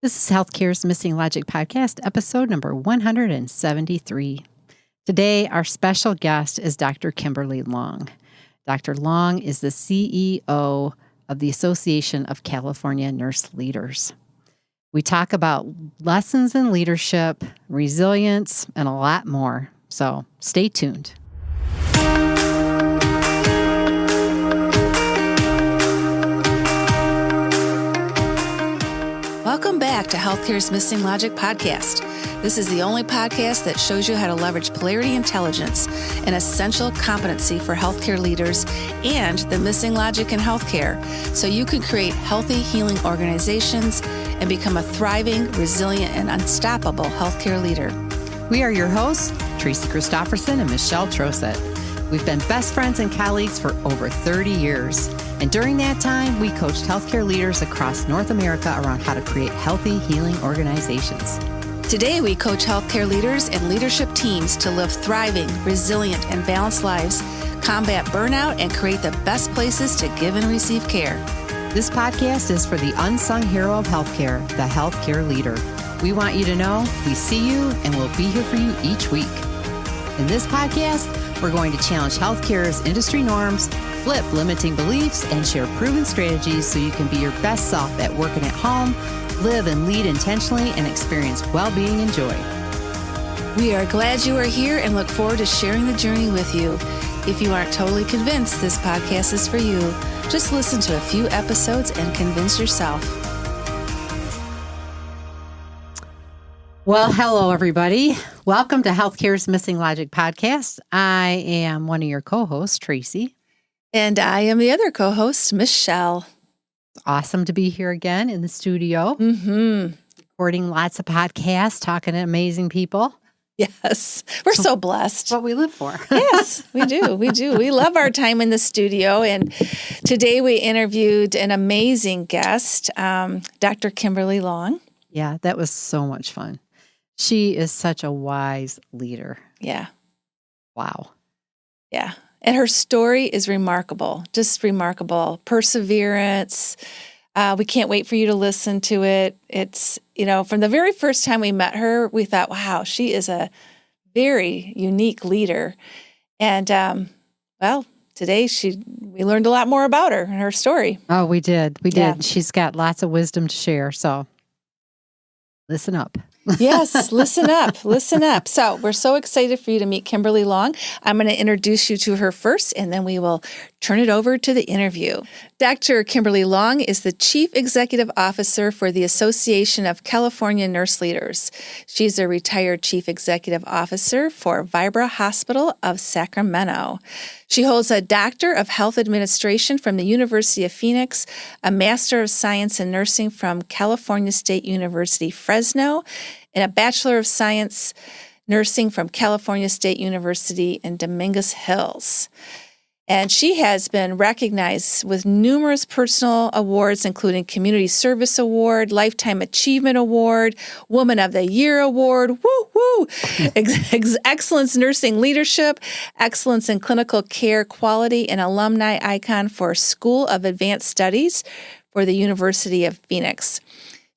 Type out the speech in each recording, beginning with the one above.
This is Healthcare's Missing Logic podcast, episode number 173. Today, our special guest is Dr. Kimberly Long. Dr. Long is the CEO of the Association of California Nurse Leaders. We talk about lessons in leadership, resilience, and a lot more. So stay tuned. Welcome back to Healthcare's Missing Logic podcast. This is the only podcast that shows you how to leverage polarity intelligence, an essential competency for healthcare leaders, and the missing logic in healthcare, so you can create healthy, healing organizations and become a thriving, resilient, and unstoppable healthcare leader. We are your hosts, Tracy Christofferson and Michelle Trosett. We've been best friends and colleagues for over 30 years. And during that time, we coached healthcare leaders across North America around how to create healthy, healing organizations. Today, we coach healthcare leaders and leadership teams to live thriving, resilient, and balanced lives, combat burnout, and create the best places to give and receive care. This podcast is for the unsung hero of healthcare, the healthcare leader. We want you to know we see you and we'll be here for you each week. In this podcast, we're going to challenge healthcare's industry norms, flip limiting beliefs, and share proven strategies so you can be your best self at work and at home, live and lead intentionally, and experience well-being and joy. We are glad you are here and look forward to sharing the journey with you. If you aren't totally convinced this podcast is for you, just listen to a few episodes and convince yourself. Well, hello, everybody. Welcome to Healthcare's Missing Logic podcast. I am one of your co-hosts, Tracy. And I am the other co-host, Michelle. Awesome to be here again in the studio. Recording lots of podcasts, talking to amazing people. Yes, we're so blessed. What we live for. Yes, we do. We do. We love our time in the studio. And today we interviewed an amazing guest, Dr. Kimberly Long. Yeah, that was so much fun. She is such a wise leader. Yeah. Wow. Yeah. And her story is remarkable, just remarkable. Perseverance. We can't wait for you to listen to it. It's, from the very first time we met her, we thought, wow, she is a very unique leader. And, today we learned a lot more about her and her story. Oh, we did. We did. Yeah. She's got lots of wisdom to share. So listen up. Yes, listen up, listen up. So we're so excited for you to meet Kimberly Long. I'm going to introduce you to her first, and then we will turn it over to the interview. Dr. Kimberly Long is the Chief Executive Officer for the Association of California Nurse Leaders. She's a retired Chief Executive Officer for Vibra Hospital of Sacramento. She holds a Doctor of Health Administration from the University of Phoenix, a Master of Science in Nursing from California State University, Fresno, and a Bachelor of Science Nursing from California State University in Dominguez Hills. And she has been recognized with numerous personal awards, including Community Service Award, Lifetime Achievement Award, Woman of the Year Award, Excellence Nursing Leadership, Excellence in Clinical Care Quality, and Alumni Icon for School of Advanced Studies for the University of Phoenix.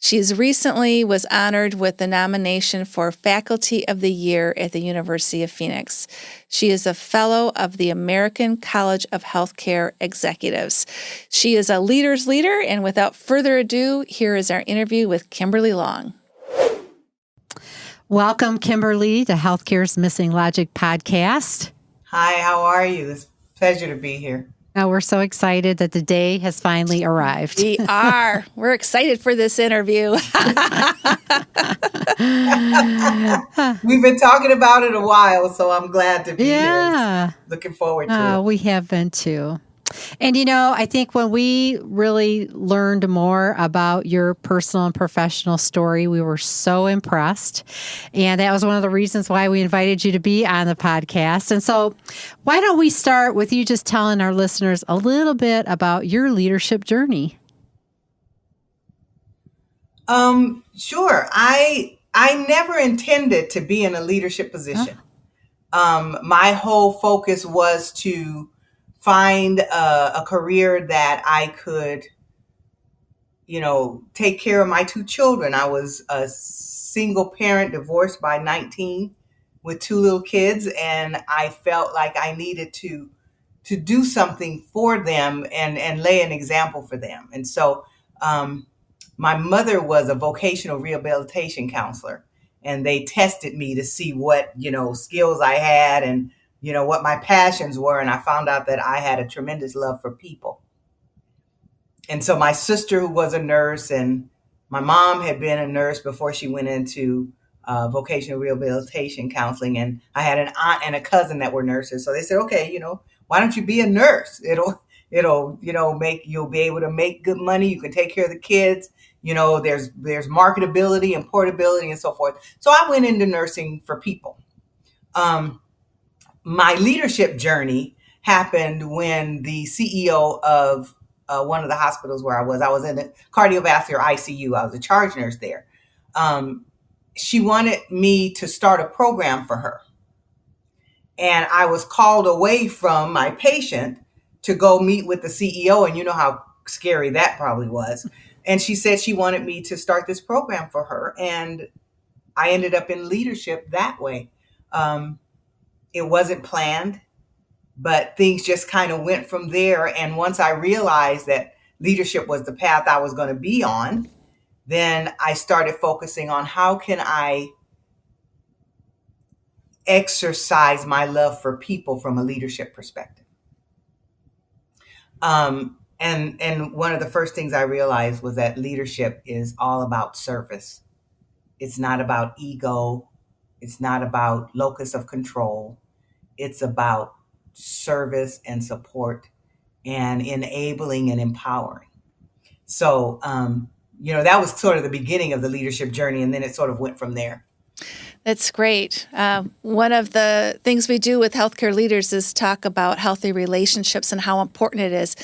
She's recently was honored with the nomination for Faculty of the Year at the University of Phoenix. She is a fellow of the American College of Healthcare Executives. She is a leader's leader, and without further ado, here is our interview with Kimberly Long. Welcome, Kimberly, to Healthcare's Missing Logic podcast. Hi, how are you? It's a pleasure to be here. Now, we're so excited that the day has finally arrived. We are. We're excited for this interview. We've been talking about it a while, so I'm glad to be here. Looking forward to it. We have been too. And, I think when we really learned more about your personal and professional story, we were so impressed. And that was one of the reasons why we invited you to be on the podcast. And so why don't we start with you just telling our listeners a little bit about your leadership journey? Sure. I never intended to be in a leadership position. My whole focus was to find a career that I could take care of my two children. I was a single parent, divorced by 19 with two little kids, and I felt like I needed to do something for them and lay an example for them. And so my mother was a vocational rehabilitation counselor, and they tested me to see what, skills I had and, what my passions were. And I found out that I had a tremendous love for people. And so my sister, who was a nurse, and my mom had been a nurse before she went into vocational rehabilitation counseling. And I had an aunt and a cousin that were nurses. So they said, okay, why don't you be a nurse? It'll you'll be able to make good money. You can take care of the kids. There's marketability and portability and so forth. So I went into nursing for people. My leadership journey happened when the CEO of one of the hospitals where I was in the cardiovascular ICU. I was a charge nurse there. She wanted me to start a program for her. And I was called away from my patient to go meet with the CEO. And you know how scary that probably was. And she said she wanted me to start this program for her. And I ended up in leadership that way. It wasn't planned, but things just kind of went from there. And once I realized that leadership was the path I was going to be on, then I started focusing on how can I exercise my love for people from a leadership perspective. And one of the first things I realized was that leadership is all about service. It's not about ego. It's not about locus of control. It's about service and support and enabling and empowering. So, that was sort of the beginning of the leadership journey, and then it sort of went from there. That's great. One of the things we do with healthcare leaders is talk about healthy relationships and how important it is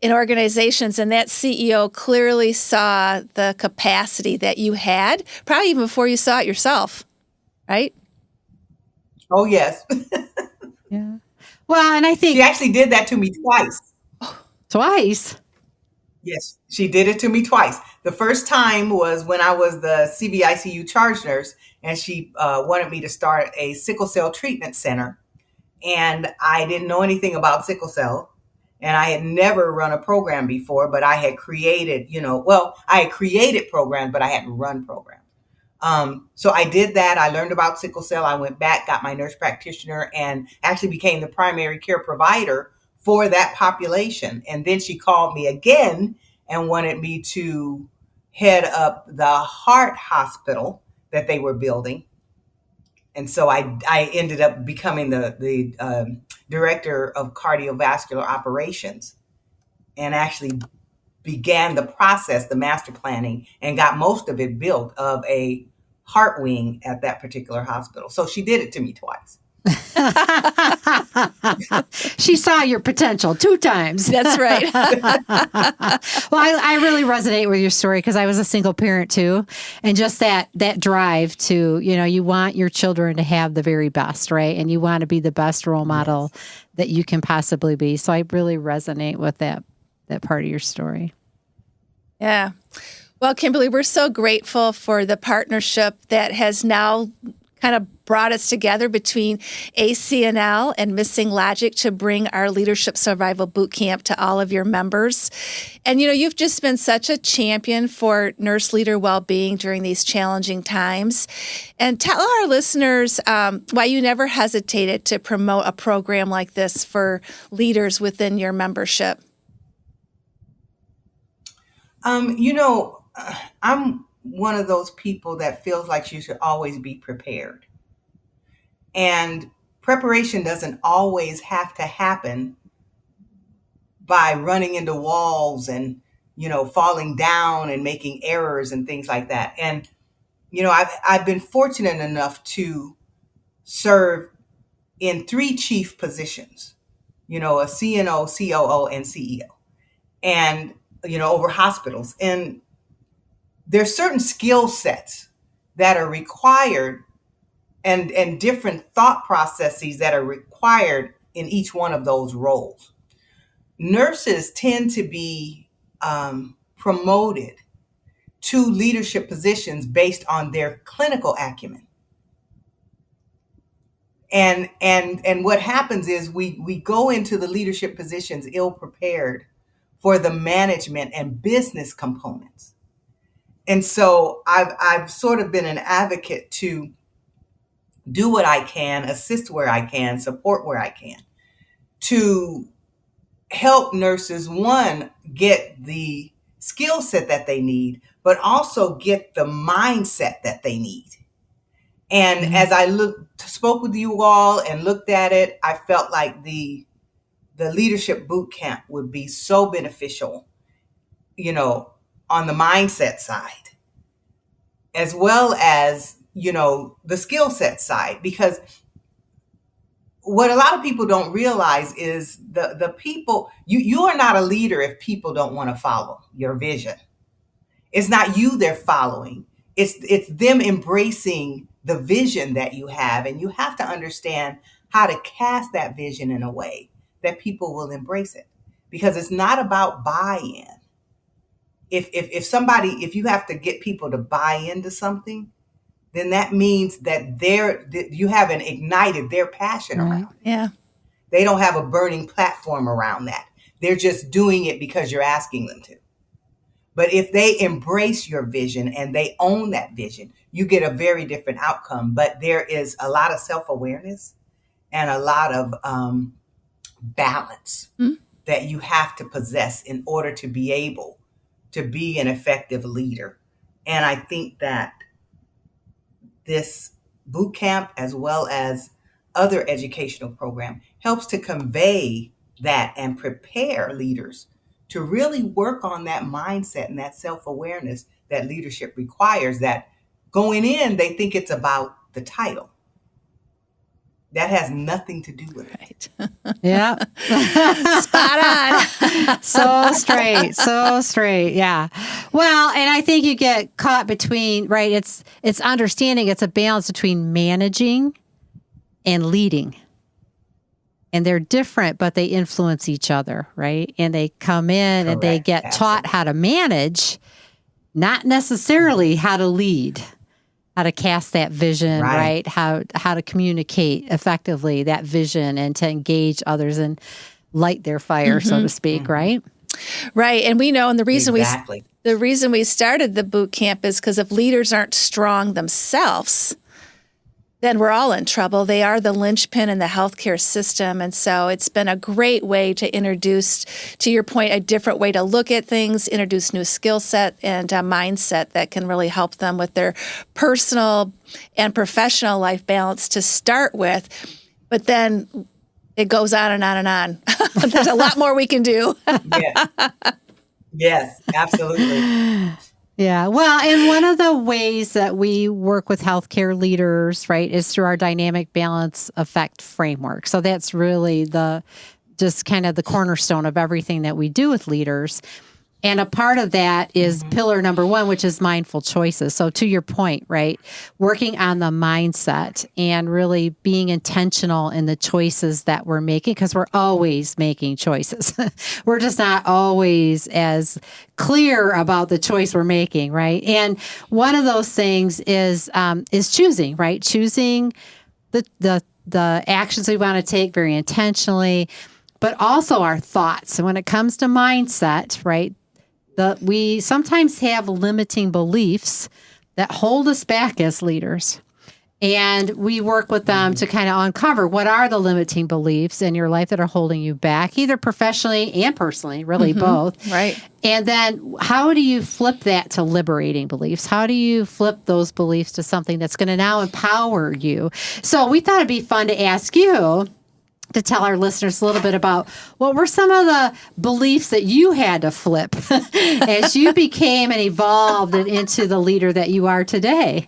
in organizations. And that CEO clearly saw the capacity that you had, probably even before you saw it yourself, right? Oh, yes. Yeah. Well, and I think she actually did that to me twice. Twice? Yes, she did it to me twice. The first time was when I was the CVICU charge nurse, and she wanted me to start a sickle cell treatment center. And I didn't know anything about sickle cell, and I had never run a program before, but I had created, I had created programs, but I hadn't run programs. So I did that. I learned about sickle cell. I went back, got my nurse practitioner, and actually became the primary care provider for that population. And then she called me again and wanted me to head up the heart hospital that they were building. And so I ended up becoming the director of cardiovascular operations, and actually began the process, the master planning, and got most of it built of a heart wing at that particular hospital. So she did it to me twice. She saw your potential 2 times. That's right. Well, I really resonate with your story because I was a single parent too. And just that drive to, you want your children to have the very best, right? And you want to be the best role model that you can possibly be. So I really resonate with that part of your story. Yeah. Well, Kimberly, we're so grateful for the partnership that has now kind of brought us together between ACNL and MissingLogic to bring our Leadership Survival Bootcamp to all of your members. And, you've just been such a champion for nurse leader well-being during these challenging times. And tell our listeners why you never hesitated to promote a program like this for leaders within your membership. I'm one of those people that feels like you should always be prepared. And preparation doesn't always have to happen by running into walls and, falling down and making errors and things like that. And, I've been fortunate enough to serve in 3 chief positions, a CNO, COO, and CEO, and, over hospitals. And there's certain skill sets that are required and different thought processes that are required in each one of those roles. Nurses tend to be promoted to leadership positions based on their clinical acumen. And what happens is we go into the leadership positions ill prepared for the management and business components. And so I've sort of been an advocate to do what I can, assist where I can, support where I can, to help nurses, one, get the skill set that they need, but also get the mindset that they need. And as I spoke with you all and looked at it, I felt like the leadership boot camp would be so beneficial, on the mindset side, as well as, the skill set side, because what a lot of people don't realize is the people, you are not a leader if people don't want to follow your vision. It's not you they're following. It's them embracing the vision that you have. And you have to understand how to cast that vision in a way that people will embrace it. Because it's not about buy-in. If you have to get people to buy into something, then that means that you haven't ignited their passion around it. Yeah. They don't have a burning platform around that. They're just doing it because you're asking them to. But if they embrace your vision and they own that vision, you get a very different outcome. But there is a lot of self-awareness and a lot of balance that you have to possess in order to be able to be an effective leader. And I think that this boot camp, as well as other educational program, helps to convey that and prepare leaders to really work on that mindset and that self-awareness that leadership requires, that going in, they think it's about the title. That has nothing to do with it. Right. Yeah. Spot on. So straight. Yeah. Well, and I think you get caught between, right? It's understanding it's a balance between managing and leading. And they're different, but they influence each other, right? And they come in and they get taught how to manage, not necessarily how to lead, how to cast that vision, right? How to communicate effectively that vision and to engage others and light their fire, so to speak, right? Right. And we know, and the reason we started the boot camp is because if leaders aren't strong themselves, then we're all in trouble. They are the linchpin in the healthcare system. And so it's been a great way to introduce, to your point, a different way to look at things, introduce new skill set and a mindset that can really help them with their personal and professional life balance to start with. But then it goes on and on and on. There's a lot more we can do. Yes, absolutely. Yeah. Well, and one of the ways that we work with healthcare leaders, right, is through our dynamic balance effect framework. So that's really just kind of the cornerstone of everything that we do with leaders. And a part of that is pillar number 1, which is mindful choices. So to your point, right, working on the mindset and really being intentional in the choices that we're making, because we're always making choices. We're just not always as clear about the choice we're making, right? And one of those things is choosing, right? Choosing the actions we want to take very intentionally, but also our thoughts. And when it comes to mindset, right, we sometimes have limiting beliefs that hold us back as leaders. And we work with them to kind of uncover what are the limiting beliefs in your life that are holding you back, either professionally and personally, really both. Right. And then how do you flip that to liberating beliefs? How do you flip those beliefs to something that's going to now empower you? So we thought it'd be fun to ask you to tell our listeners a little bit about what were some of the beliefs that you had to flip as you became and evolved into the leader that you are today.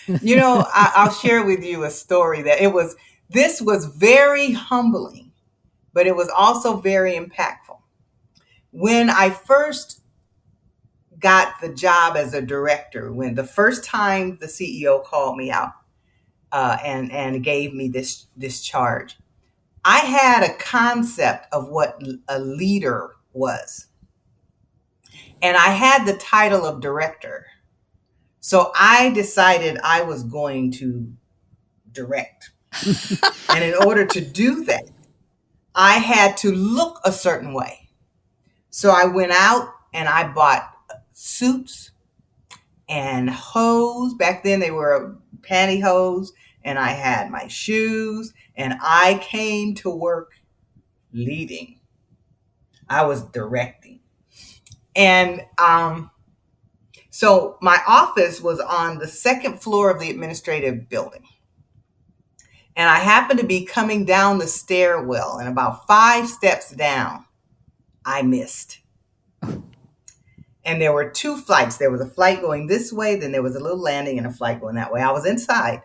I'll share with you a story this was very humbling, but it was also very impactful. When I first got the job as a director, when the first time the CEO called me out, and gave me this charge, I had a concept of what a leader was. And I had the title of director. So I decided I was going to direct. And in order to do that, I had to look a certain way. So I went out and I bought suits and hose. Back then they were pantyhose, and I had my shoes, and I came to work leading. I was directing. And so my office was on the second floor of the administrative building. And I happened to be coming down the stairwell, and about 5 steps down, I missed. And there were 2 flights. There was a flight going this way, then there was a little landing and a flight going that way. I was inside.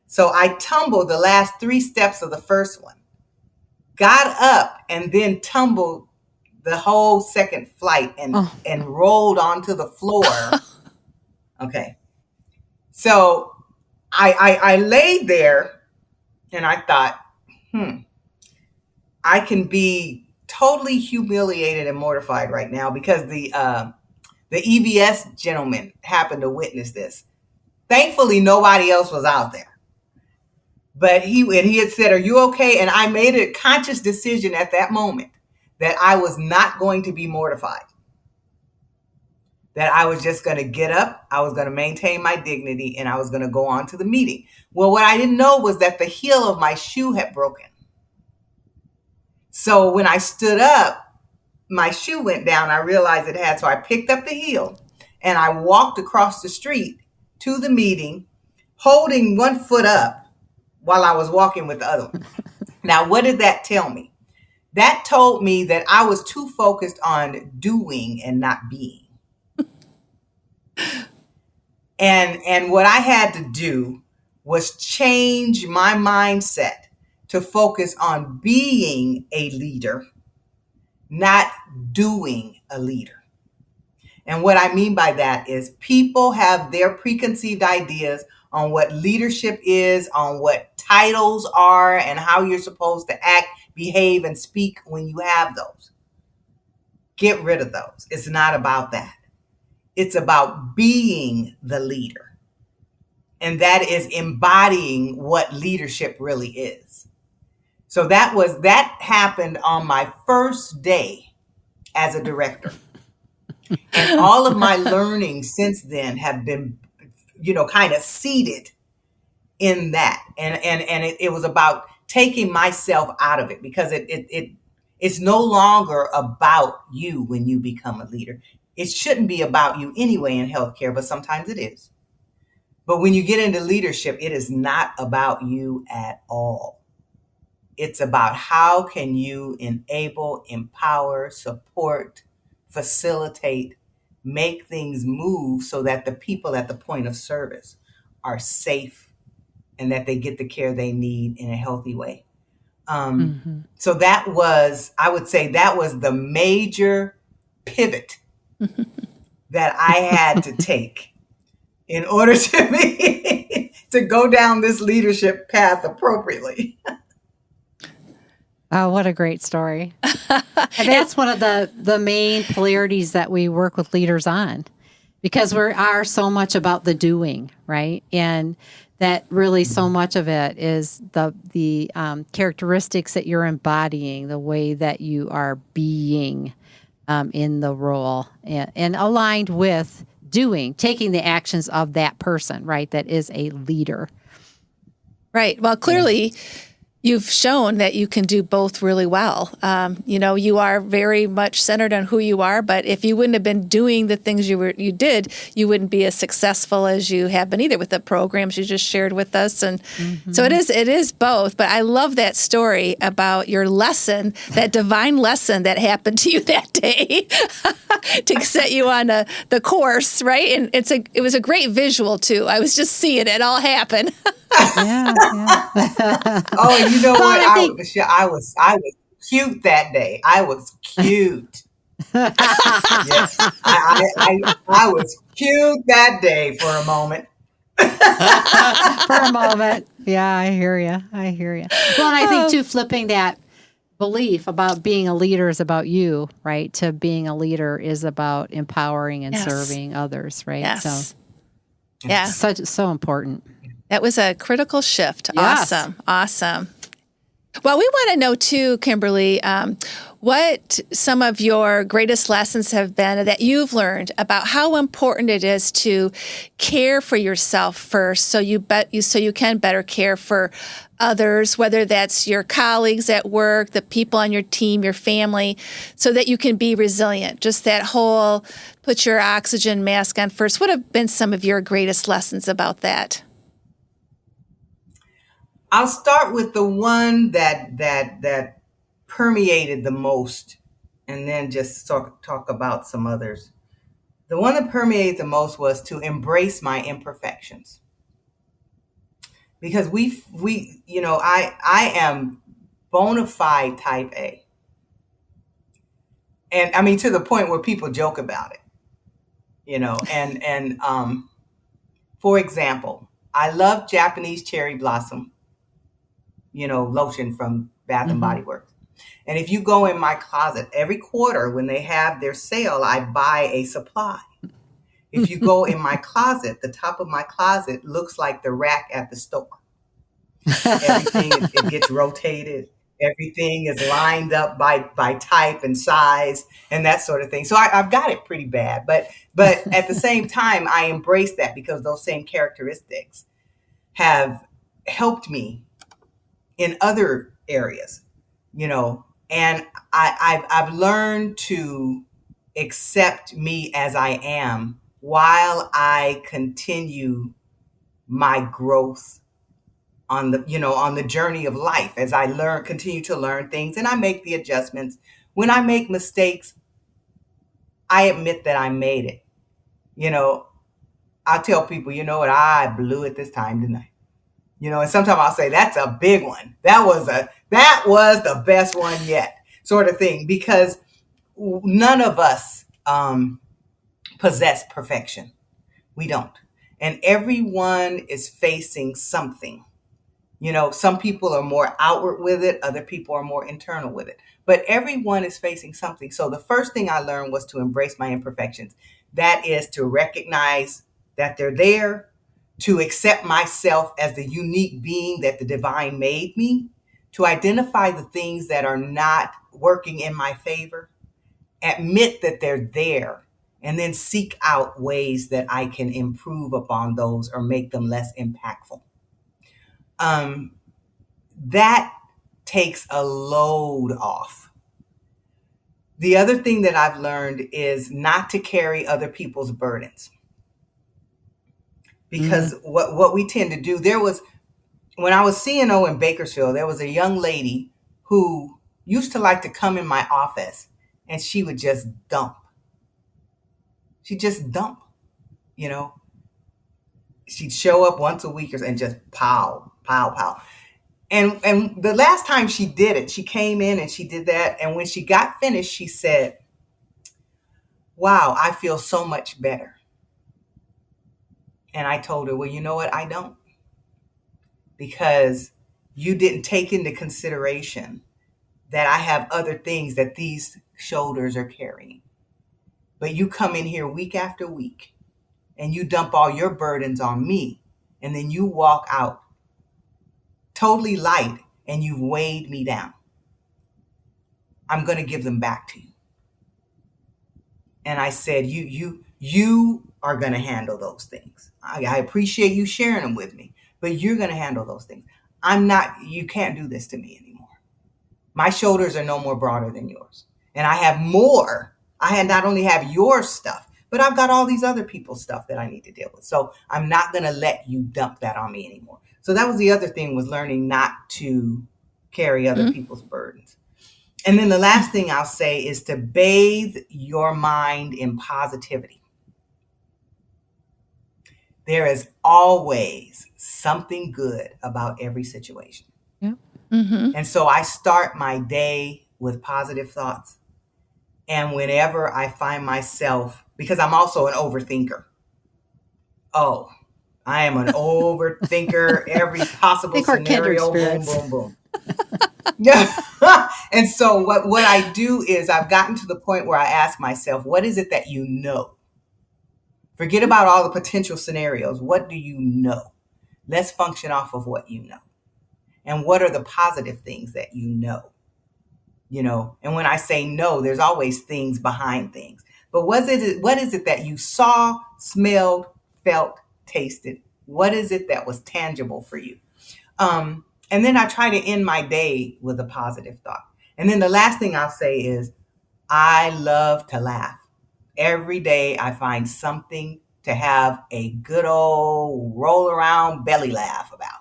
So I tumbled the last 3 steps of the first one, got up, and then tumbled the whole second flight and rolled onto the floor. Okay. So I laid there and I thought, I can be totally humiliated and mortified right now because the EVS gentleman happened to witness this. Thankfully, nobody else was out there. But he had said, "Are you okay?" And I made a conscious decision at that moment that I was not going to be mortified. That I was just going to get up, I was going to maintain my dignity, and I was going to go on to the meeting. Well, what I didn't know was that the heel of my shoe had broken. So when I stood up, my shoe went down. I realized it had. So I picked up the heel and I walked across the street to the meeting, holding one foot up while I was walking with the other one. Now, what did that tell me? That told me that I was too focused on doing and not being. And what I had to do was change my mindset to focus on being a leader, not doing a leader. And what I mean by that is people have their preconceived ideas on what leadership is, on what titles are, and how you're supposed to act, behave, and speak when you have those. Get rid of those. It's not about that. It's about being the leader. And that is embodying what leadership really is. So that happened on my first day as a director. And all of my learning since then have been, kind of seated in that. And it was about taking myself out of it, because it's no longer about you when you become a leader. It shouldn't be about you anyway in healthcare, but sometimes it is. But when you get into leadership, it is not about you at all. It's about how can you enable, empower, support, facilitate, make things move so that the people at the point of service are safe and that they get the care they need in a healthy way. So that was, I would say that was the major pivot that I had to take in order to go down this leadership path appropriately. Oh, what a great story. And that's one of the main polarities that we work with leaders on, because we are so much about the doing, right? And that really so much of it is the characteristics that you're embodying, the way that you are being in the role and aligned with doing, taking the actions of that person, right? That is a leader. Right. Well, clearly, you've shown that you can do both really well. You are very much centered on who you are, but if you wouldn't have been doing the things you did, you wouldn't be as successful as you have been either with the programs you just shared with us. And so it is both. But I love that story about your lesson, that divine lesson that happened to you that day to set you on the course, right? And it was a great visual too. I was just seeing it all happen. Yeah. Oh, you know what? I was cute that day. I was cute. Yes, I was cute that day for a moment. For a moment. Yeah, I hear you. Well, and I think too, flipping that belief about being a leader is about you, right? To being a leader is about empowering and Yes. serving others, right? Yes. So Yeah. so important. That was a critical shift. Yes. Awesome. Well, we want to know too, Kimberly, what some of your greatest lessons have been that you've learned about how important it is to care for yourself first, so you can better care for others, whether that's your colleagues at work, the people on your team, your family, so that you can be resilient. Just that whole put your oxygen mask on first. What have been some of your greatest lessons about that? I'll start with the one that permeated the most, and then just talk about some others. The one that permeated the most was to embrace my imperfections, because I am bona fide type A, and I mean to the point where people joke about it, and for example, I love Japanese cherry blossom, lotion from Bath and Body Works. And if you go in my closet, every quarter when they have their sale, I buy a supply. If you go in my closet, the top of my closet looks like the rack at the store. Everything, it gets rotated. Everything is lined up by type and size and that sort of thing. So I've got it pretty bad. But at the same time, I embrace that because those same characteristics have helped me in other areas, and I've learned to accept me as I am while I continue my growth on the journey of life, as I continue to learn things, and I make the adjustments. When I make mistakes, I admit that I made it. I tell people, you know what, I blew it this time, didn't I? And sometimes I'll say, that's a big one. That was the best one yet, sort of thing, because none of us possess perfection. We don't. And everyone is facing something. Some people are more outward with it. Other people are more internal with it. But everyone is facing something. So the first thing I learned was to embrace my imperfections. That is to recognize that they're there, to accept myself as the unique being that the divine made me, to identify the things that are not working in my favor, admit that they're there, and then seek out ways that I can improve upon those or make them less impactful. That takes a load off. The other thing that I've learned is not to carry other people's burdens. Because what we tend to do, when I was CNO in Bakersfield, there was a young lady who used to like to come in my office and she would just dump. She'd just dump, She'd show up once a week and just pow. And the last time she did it, she came in and she did that. And when she got finished, she said, wow, I feel so much better. And I told her, well, you know what? I don't. Because you didn't take into consideration that I have other things that these shoulders are carrying. But you come in here week after week and you dump all your burdens on me. And then you walk out totally light and you've weighed me down. I'm going to give them back to you. And I said, you are going to handle those things. I appreciate you sharing them with me, but you're going to handle those things. You can't do this to me anymore. My shoulders are no more broader than yours. And I have more. Not only have your stuff, but I've got all these other people's stuff that I need to deal with. So I'm not going to let you dump that on me anymore. So that was the other thing, was learning not to carry other people's burdens. And then the last thing I'll say is to bathe your mind in positivity. There is always something good about every situation. Yeah. And so I start my day with positive thoughts. And whenever I find myself, because I'm also an overthinker. Oh, I am an overthinker. Every possible scenario, boom, boom, boom. Yeah. And so what I do is I've gotten to the point where I ask myself, what is it that you know? Forget about all the potential scenarios. What do you know? Let's function off of what you know. And what are the positive things that you know? You know, and when I say no, there's always things behind things. But what is it that you saw, smelled, felt, tasted? What is it that was tangible for you? And then I try to end my day with a positive thought. And then the last thing I'll say is I love to laugh. Every day I find something to have a good old roll around belly laugh about.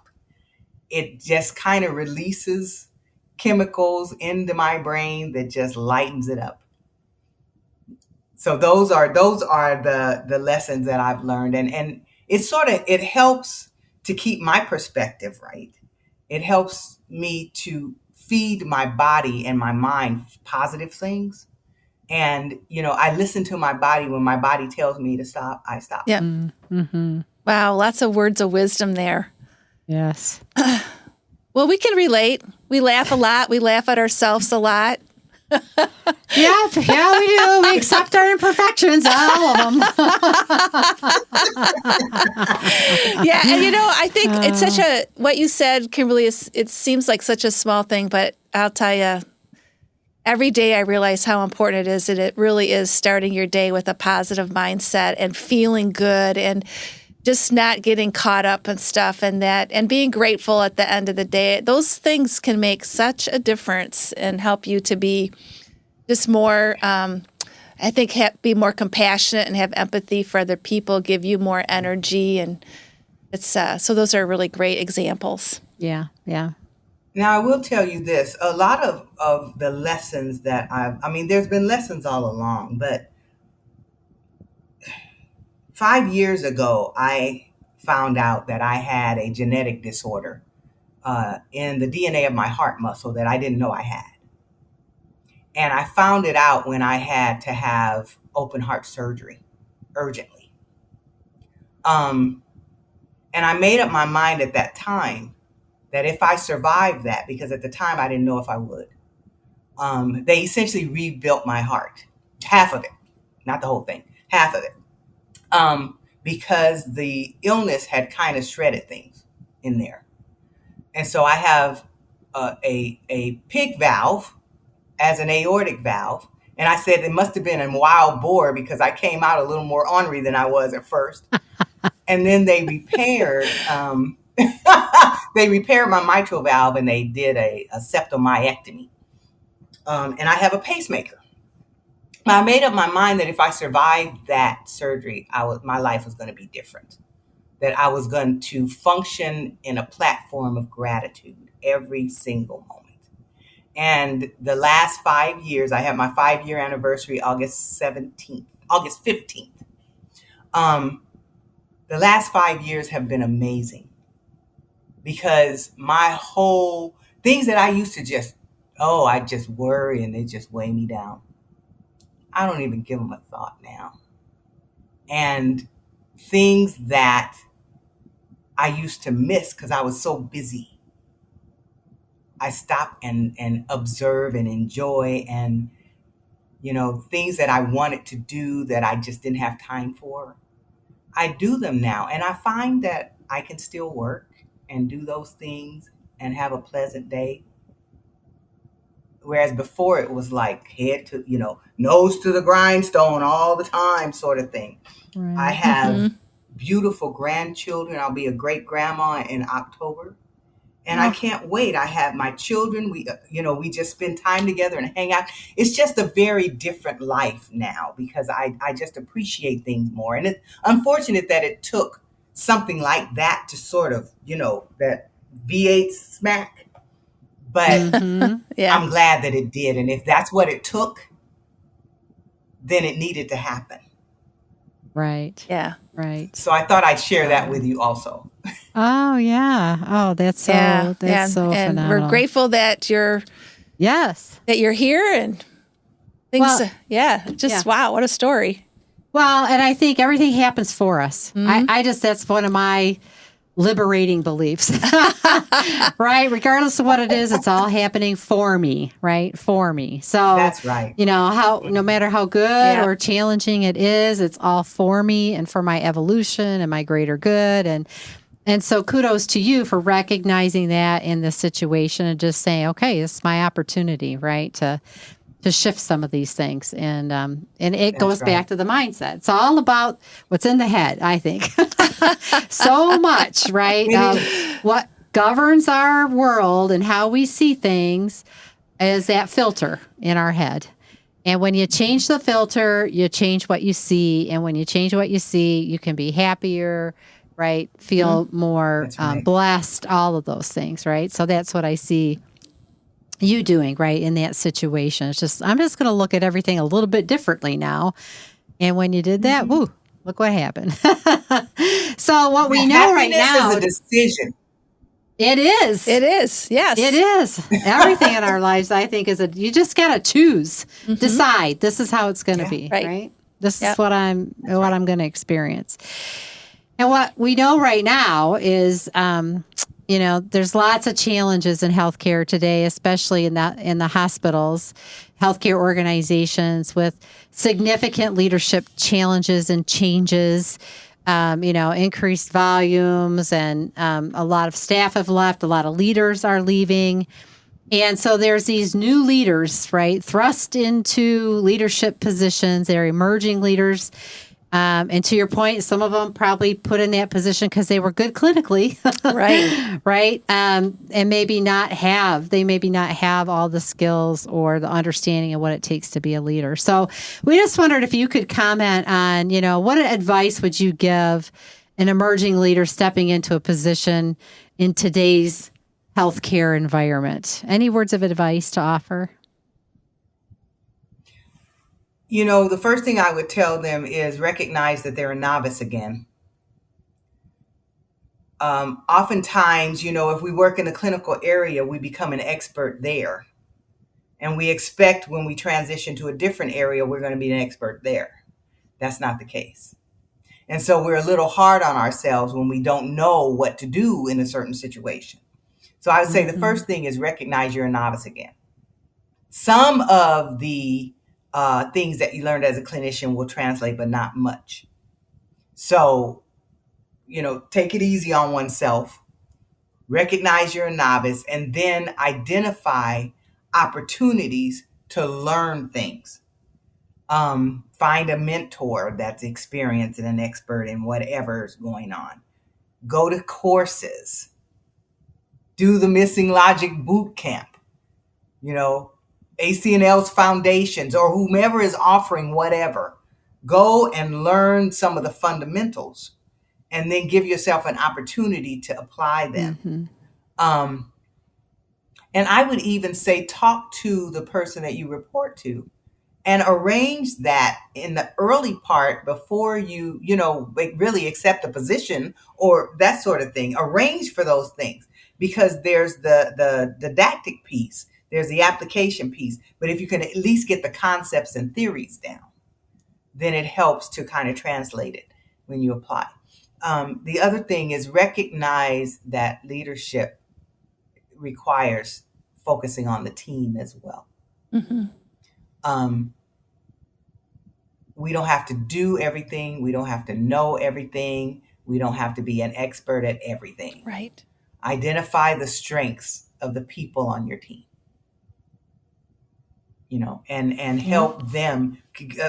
It just kind of releases chemicals into my brain that just lightens it up. So those are the lessons that I've learned, and it helps to keep my perspective right. It helps me to feed my body and my mind positive things. And, I listen to my body. When my body tells me to stop, I stop. Yeah. Mm-hmm. Wow. Lots of words of wisdom there. Yes. Well, we can relate. We laugh a lot. We laugh at ourselves a lot. Yeah, we do. We accept our imperfections, all of them. Yeah, and I think it's what you said, Kimberly, it seems like such a small thing, but I'll tell you, every day I realize how important it is, and it really is starting your day with a positive mindset and feeling good and just not getting caught up in stuff and being grateful at the end of the day. Those things can make such a difference and help you to be just more, I think, be more compassionate and have empathy for other people, give you more energy. And it's so those are really great examples. Yeah. Now, I will tell you this. A lot of the lessons that there's been lessons all along, but 5 years ago, I found out that I had a genetic disorder in the DNA of my heart muscle that I didn't know I had. And I found it out when I had to have open heart surgery urgently. And I made up my mind at that time that if I survived that, because at the time I didn't know if I would, they essentially rebuilt my heart, half of it, not the whole thing, half of it. Because the illness had kind of shredded things in there. And so I have a pig valve as an aortic valve. And I said it must have been a wild boar because I came out a little more ornery than I was at first. And then they repaired my mitral valve, and they did a septomyectomy. And I have a pacemaker. I made up my mind that if I survived that surgery, my life was going to be different. That I was going to function in a platform of gratitude every single moment. And the last 5 years, I have my 5-year anniversary, August 15th. The last 5 years have been amazing because my whole things that I used to I just worry and they just weigh me down. I don't even give them a thought now. And things that I used to miss because I was so busy, I stop and observe and enjoy, and things that I wanted to do that I just didn't have time for, I do them now. And I find that I can still work and do those things and have a pleasant day. Whereas before it was like head to, nose to the grindstone all the time sort of thing. Right. I have beautiful grandchildren. I'll be a great grandma in October. And I can't wait. I have my children. We just spend time together and hang out. It's just a very different life now because I just appreciate things more. And it's unfortunate that it took something like that to sort of, that V8 smack. But yeah. I'm glad that it did. And if that's what it took, then it needed to happen. Right. Yeah. Right. So I thought I'd share that with you also. Oh, yeah. Oh, that's so and phenomenal. We're grateful that you're here and things. Wow, what a story. Well, and I think everything happens for us. Mm-hmm. That's one of my liberating beliefs, right? Regardless of what it is, it's all happening for me, right? For me. So That's right. No matter how good or challenging it is, it's all for me and for my evolution and my greater good. And so kudos to you for recognizing that in this situation and just saying, okay, this is my opportunity, right? To shift some of these things. And it goes back to the mindset. It's all about what's in the head, I think. So much, right? What governs our world and how we see things is that filter in our head. And when you change the filter, you change what you see. And when you change what you see, you can be happier, right? Feel more blessed, all of those things, right? So that's what I see you doing, right, in that situation. It's just, I'm just going to look at everything a little bit differently now. And when you did that, woo, look what happened. So what we know right now is a decision. It is. It is. Yes. It is. Everything in our lives, I think, you just got to choose, decide. This is how it's going to be, right? This is what I'm going to experience. And what we know right now is, there's lots of challenges in healthcare today, especially in the hospitals, healthcare organizations with significant leadership challenges and changes, increased volumes, and a lot of staff have left, a lot of leaders are leaving. And so there's these new leaders, right, thrust into leadership positions. They're emerging leaders. And to your point, some of them probably put in that position because they were good clinically, right? Right, and maybe not have all the skills or the understanding of what it takes to be a leader. So we just wondered if you could comment on, what advice would you give an emerging leader stepping into a position in today's healthcare environment? Any words of advice to offer? The first thing I would tell them is recognize that they're a novice again. Oftentimes, if we work in the clinical area, we become an expert there. And we expect when we transition to a different area, we're going to be an expert there. That's not the case. And so we're a little hard on ourselves when we don't know what to do in a certain situation. So I would say the first thing is recognize you're a novice again. Some of the things that you learned as a clinician will translate, but not much. So, take it easy on oneself, recognize you're a novice, and then identify opportunities to learn things. Find a mentor that's experienced and an expert in whatever's going on. Go to courses. Do the MissingLogic boot camp. ACNL's foundations or whomever is offering whatever. Go and learn some of the fundamentals and then give yourself an opportunity to apply them. And I would even say talk to the person that you report to and arrange that in the early part before you, really accept a position or that sort of thing. Arrange for those things because there's the didactic piece. There's the application piece. But if you can at least get the concepts and theories down, then it helps to kind of translate it when you apply. The other thing is recognize that leadership requires focusing on the team as well. We don't have to do everything. We don't have to know everything. We don't have to be an expert at everything. Right. Identify the strengths of the people on your team. And help them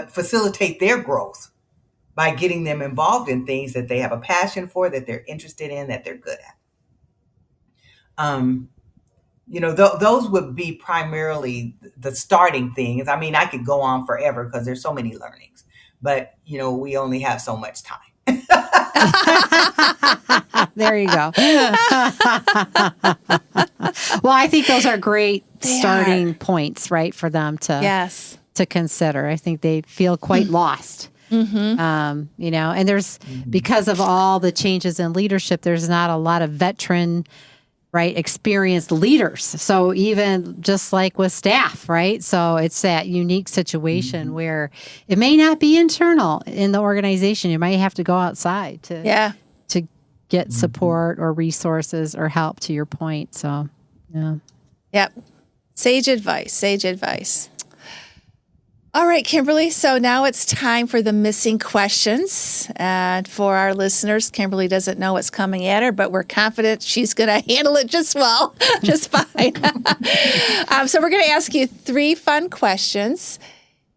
facilitate their growth by getting them involved in things that they have a passion for, that they're interested in, that they're good at. Those would be primarily the starting things. I mean, I could go on forever because there's so many learnings, but we only have so much time. There you go. Well, I think those are great starting points, right, for them to consider. I think they feel quite lost. And there's because of all the changes in leadership, there's not a lot of veteran, right, experienced leaders. So even just like with staff, right? So it's that unique situation where it may not be internal in the organization. You might have to go outside to get support or resources or help, to your point. So, yeah. Yep. Sage advice. Sage advice. All right, Kimberly. So now it's time for the missing questions. And for our listeners, Kimberly doesn't know what's coming at her, but we're confident she's going to handle it just well, just fine. So we're going to ask you 3 fun questions.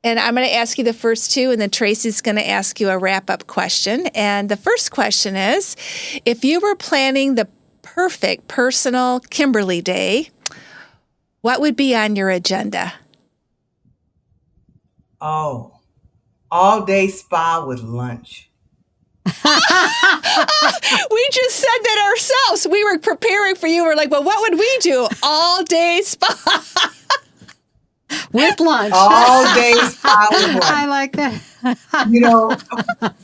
And I'm going to ask you the first 2, and then Tracy's going to ask you a wrap-up question. And the first question is, if you were planning the perfect personal Kimberly day, what would be on your agenda? Oh, all day spa with lunch. We just said that ourselves. We were preparing for you. We're like, well, what would we do? All day spa. With lunch. All day spa with lunch. I like that.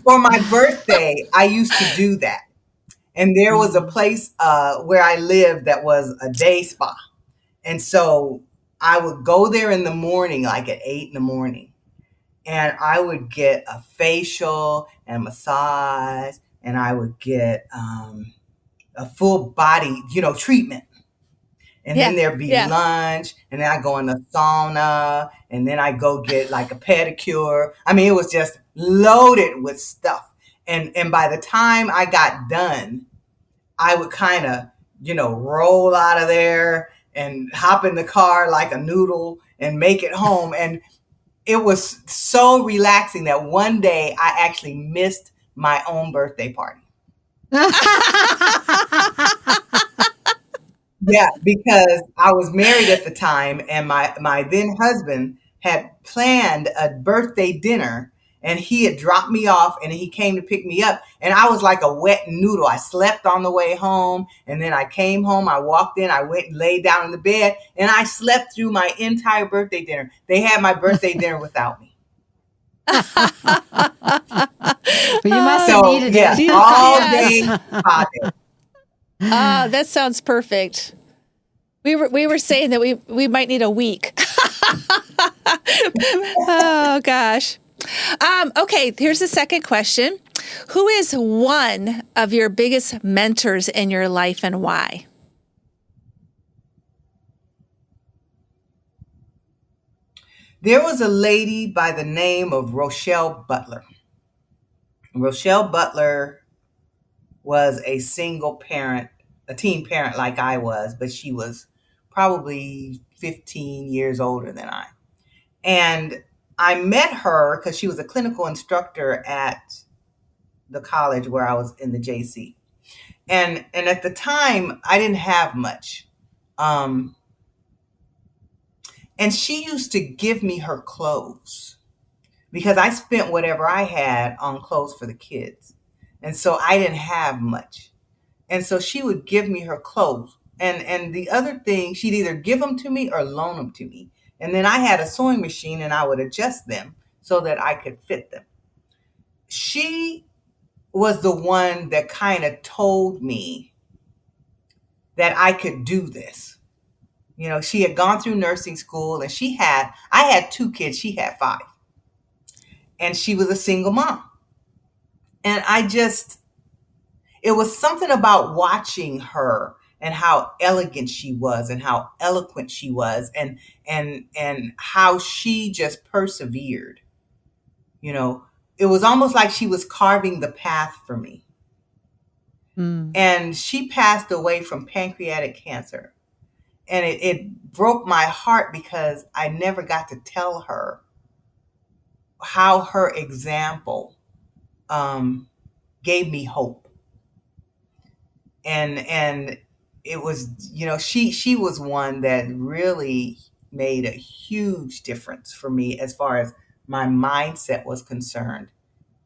For my birthday, I used to do that. And there was a place where I lived that was a day spa. And so I would go there in the morning, like at 8 in the morning. And I would get a facial and massage, and I would get a full body, treatment. And then there'd be lunch, and then I go in the sauna, and then I go get like a pedicure. I mean, it was just loaded with stuff. And by the time I got done, I would kind of, roll out of there and hop in the car like a noodle and make it home. And it was so relaxing that one day I actually missed my own birthday party. Yeah, because I was married at the time, and my then husband had planned a birthday dinner, and he had dropped me off, and he came to pick me up, and I was like a wet noodle. I slept on the way home, and then I came home, I walked in, I went and laid down in the bed, and I slept through my entire birthday dinner. They had my birthday dinner without me. But you must have needed it. All day party. That sounds perfect. We were saying that we might need a week. Oh gosh. Okay, here's the second question. Who is one of your biggest mentors in your life, and why? There was a lady by the name of Rochelle Butler. Rochelle Butler was a single parent, a teen parent like I was, but she was probably 15 years older than I. And I met her because she was a clinical instructor at the college where I was in the JC. And at the time, I didn't have much. And she used to give me her clothes because I spent whatever I had on clothes for the kids. And so I didn't have much. And so she would give me her clothes. And the other thing, she'd either give them to me or loan them to me. And then I had a sewing machine, and I would adjust them so that I could fit them. She was the one that kind of told me that I could do this. She had gone through nursing school, and I had 2 kids, she had 5. And she was a single mom. And it was something about watching her and how elegant she was and how eloquent she was and how she just persevered. It was almost like she was carving the path for me. And she passed away from pancreatic cancer. And it broke my heart because I never got to tell her how her example gave me hope. And it was, she was one that really made a huge difference for me as far as my mindset was concerned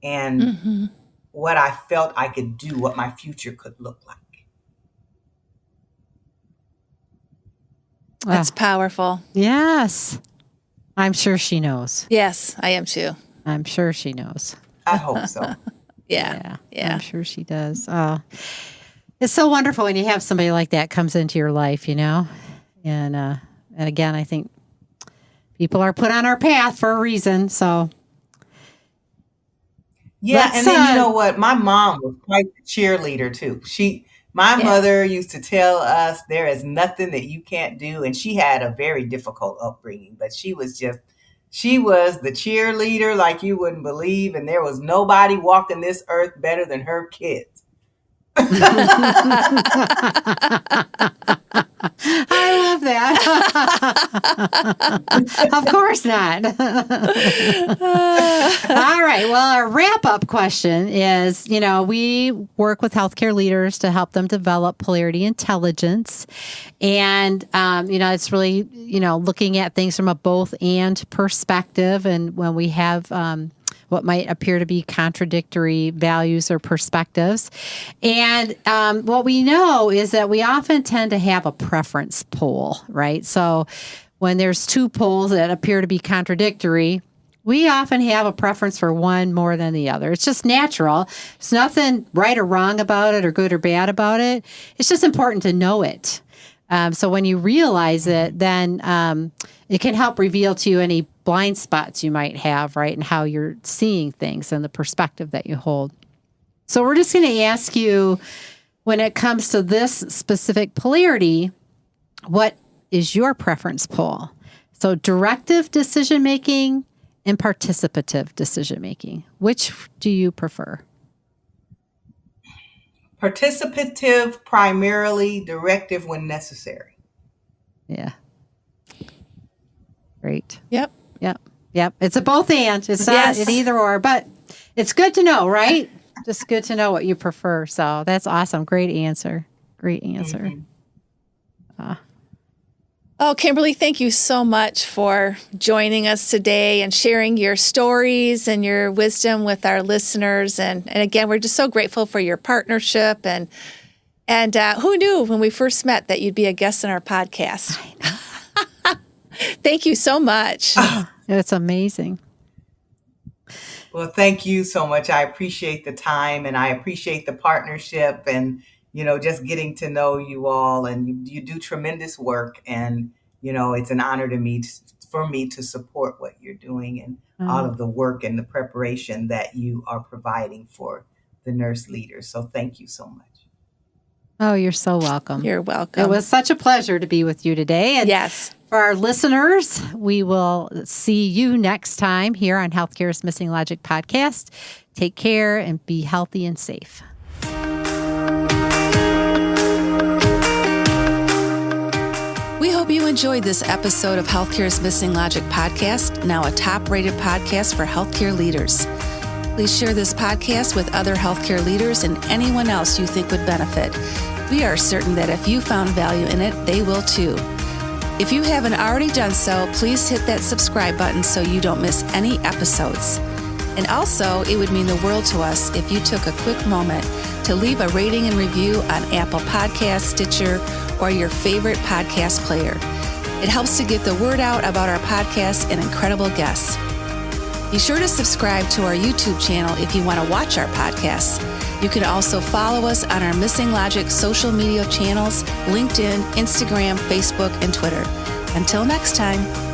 and what I felt I could do, what my future could look like. That's powerful. Yes. I'm sure she knows. Yes, I am too. I'm sure she knows. I hope so. Yeah. I'm sure she does. It's so wonderful when you have somebody like that comes into your life, and again, I think people are put on our path for a reason. So, Yeah, and then you know what? My mom was quite the cheerleader too. My Yeah. mother used to tell us there is nothing that you can't do, and she had a very difficult upbringing, but she was the cheerleader like you wouldn't believe, and there was nobody walking this earth better than her kids. I love that. Of course not. All right. Well, our wrap-up question is, we work with healthcare leaders to help them develop polarity intelligence. And, it's really, looking at things from a both and perspective. And when we have what might appear to be contradictory values or perspectives. And what we know is that we often tend to have a preference pole, right? So when there's two poles that appear to be contradictory, we often have a preference for one more than the other. It's just natural. There's nothing right or wrong about it or good or bad about it. It's just important to know it. So when you realize it, then it can help reveal to you any blind spots you might have, right? And how you're seeing things and the perspective that you hold. So we're just going to ask you, when it comes to this specific polarity, what is your preference pole? So directive decision-making and participative decision-making. Which do you prefer? Participative primarily, directive when necessary. Yeah. Great. Yep. Yep. It's a both and. It's not an either or, but it's good to know, right? Just good to know what you prefer. So that's awesome. Great answer. Mm-hmm. Oh, Kimberly, thank you so much for joining us today and sharing your stories and your wisdom with our listeners. And again, we're just so grateful for your partnership. And who knew when we first met that you'd be a guest in our podcast? Thank you so much. It's amazing. Well, thank you so much. I appreciate the time and I appreciate the partnership and, just getting to know you all, and you do tremendous work. And, it's an honor for me to support what you're doing and all of the work and the preparation that you are providing for the nurse leaders. So thank you so much. Oh, you're so welcome. You're welcome. It was such a pleasure to be with you today. And yes. For our listeners, we will see you next time here on Healthcare's Missing Logic podcast. Take care and be healthy and safe. We hope you enjoyed this episode of Healthcare's Missing Logic podcast, now a top-rated podcast for healthcare leaders. Please share this podcast with other healthcare leaders and anyone else you think would benefit. We are certain that if you found value in it, they will too. If you haven't already done so, please hit that subscribe button so you don't miss any episodes. And also, it would mean the world to us if you took a quick moment to leave a rating and review on Apple Podcasts, Stitcher, or your favorite podcast player. It helps to get the word out about our podcast and incredible guests. Be sure to subscribe to our YouTube channel if you want to watch our podcasts. You can also follow us on our Missing Logic social media channels, LinkedIn, Instagram, Facebook, and Twitter. Until next time.